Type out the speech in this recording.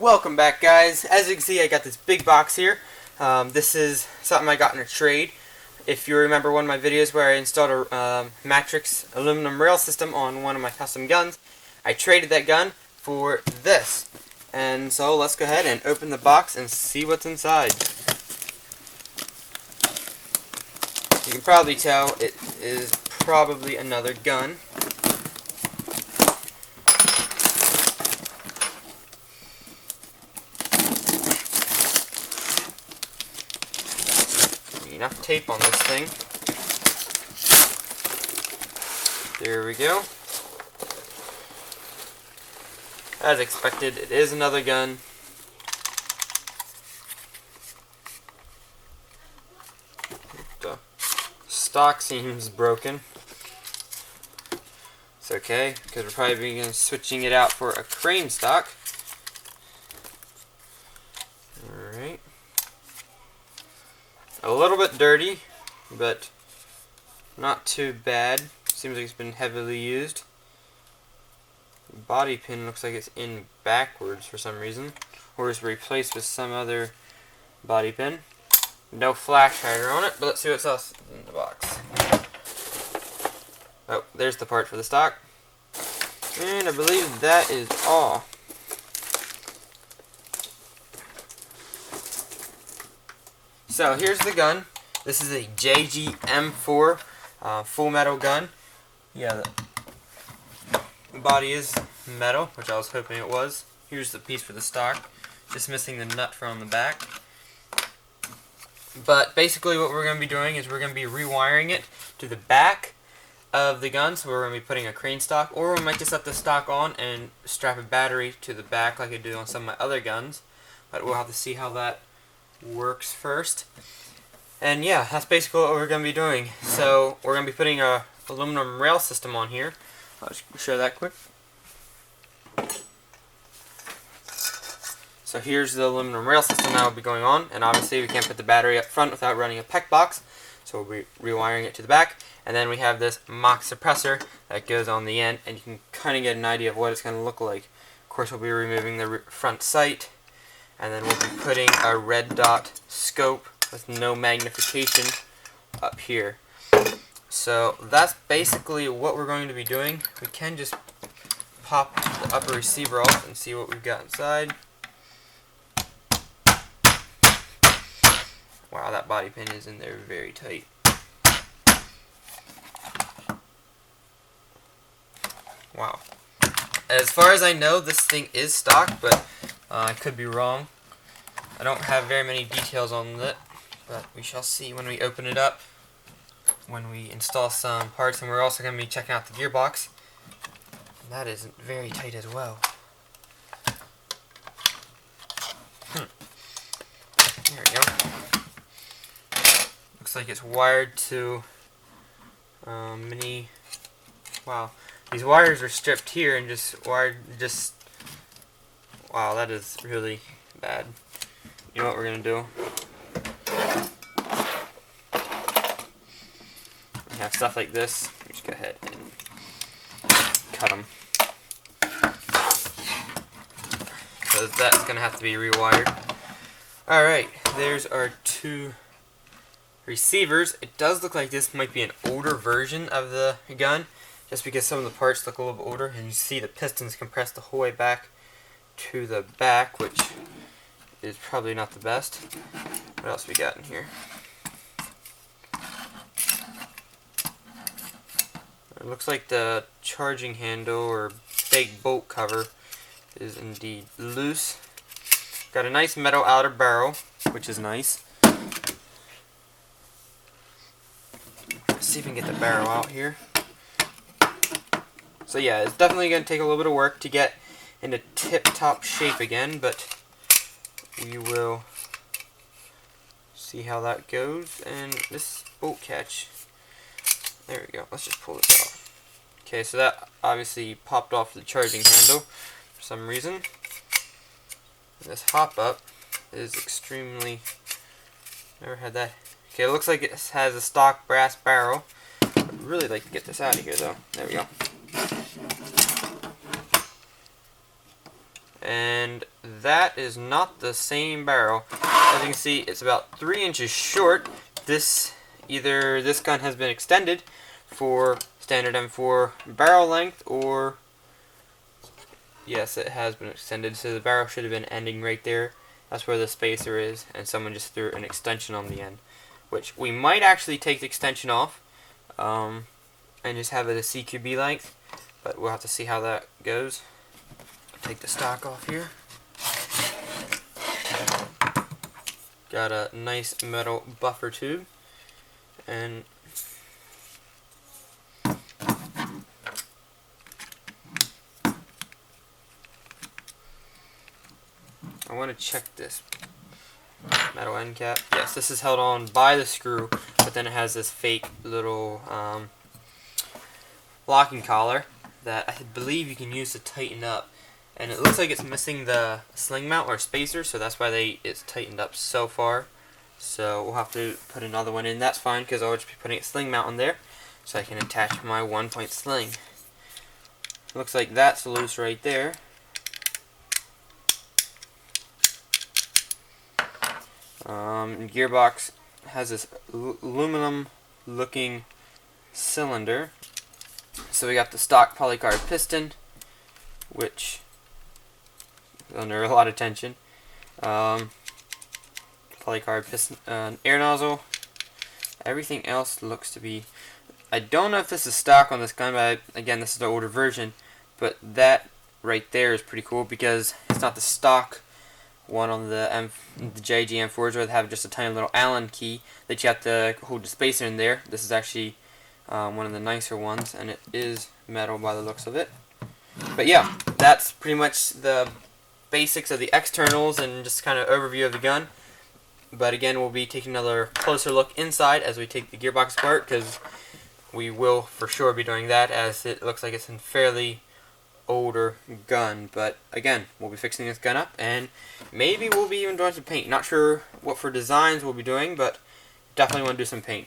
Welcome back, guys. As you can see, I got this big box here. This is something I got in a trade. If you remember one of my videos where I installed a Matrix aluminum rail system on one of my custom guns, I traded that gun for this. And so let's go ahead and open the box and see what's inside. You can probably tell it is probably another gun. Enough tape on this thing. There we go. As expected, it is another gun. The stock seems broken. It's okay, because we're probably going to be switching it out for a crane stock. Alright. A little bit dirty, but not too bad. Seems like it's been heavily used. The body pin looks like it's in backwards for some reason, or is replaced with some other body pin. No flash hider on it, but let's see what else is in the box. Oh, there's the part for the stock. And I believe that is all. So here's the gun. This is a JG M4 full metal gun. Yeah, the body is metal, which I was hoping it was. Here's the piece for the stock. Just missing the nut from the back. But basically what we're going to be doing is we're going to be rewiring it to the back of the gun. So we're going to be putting a crane stock, or we might just set the stock on and strap a battery to the back like I do on some of my other guns. But we'll have to see how that works first. And yeah, that's basically what we're going to be doing. So we're going to be putting a aluminum rail system on here. I'll just show that quick. So here's the aluminum rail system that will be going on, and obviously we can't put the battery up front without running a PEC box, so we'll be rewiring it to the back. And then we have this mock suppressor that goes on the end, and you can kind of get an idea of what it's going to look like. Of course, we'll be removing the front sight, and then we'll be putting a red dot scope with no magnification up here. So that's basically what we're going to be doing. We can just pop the upper receiver off and see what we've got inside. Wow, that body pin is in there very tight. Wow. As far as I know, this thing is stock, but I could be wrong. I don't have very many details on it, but we shall see when we open it up, when we install some parts. And we're also going to be checking out the gearbox. And that is very tight as well. There we go. Looks like it's wired to mini. Wow, these wires are stripped here and just wired. Wow, that is really bad. You know what we're gonna do? We have stuff like this. We just go ahead and cut them. So that's gonna have to be rewired. Alright, there's our two receivers. It does look like this might be an older version of the gun, just because some of the parts look a little bit older, and you see the pistons compressed the whole way back to the back, which is probably not the best. What else we got in here? It looks like the charging handle or fake bolt cover is indeed loose. Got a nice metal outer barrel, which is nice. Let's see if we can get the barrel out here. So yeah, it's definitely going to take a little bit of work to get into tip-top shape again, but we will see how that goes. And this bolt catch, there we go. Let's just pull this off. Okay, so that obviously popped off the charging handle for some reason. And this hop-up is extremely... Never had that. Okay, it looks like it has a stock brass barrel. I'd really like to get this out of here, though. There we go. and that is not the same barrel. As you can see, it's about 3 inches short. Either this gun has been extended for standard M4 barrel length, or yes, it has been extended, so the barrel should have been ending right there. That's where the spacer is, and someone just threw an extension on the end, which we might actually take the extension off and just have it a CQB length, but we'll have to see how that goes. Take the stock off here. Got a nice metal buffer tube, and I want to check this metal end cap. Yes, this is held on by the screw, but then it has this fake little locking collar that I believe you can use to tighten up. And it looks like it's missing the sling mount or spacer, so that's why it's tightened up so far. So we'll have to put another one in. That's fine, because I'll just be putting a sling mount on there, so I can attach my 1-point sling. Looks like that's loose right there. Gearbox has this aluminum looking cylinder. So we got the stock polycarbonate piston, which is under a lot of tension. Polycarbonate piston, air nozzle. Everything else looks to be, I don't know if this is stock on this gun, but again, this is the older version. But that right there is pretty cool, because it's not the stock one on the JG M4s where they have just a tiny little Allen key that you have to hold the spacer in there. This is actually one of the nicer ones, and it is metal by the looks of it. But yeah, that's pretty much the basics of the externals and just kind of overview of the gun. But again, we'll be taking another closer look inside as we take the gearbox apart, because we will for sure be doing that, as it looks like it's in fairly older gun. But again, we'll be fixing this gun up, and maybe we'll be even doing some paint. Not sure what for designs we'll be doing, but definitely want to do some paint.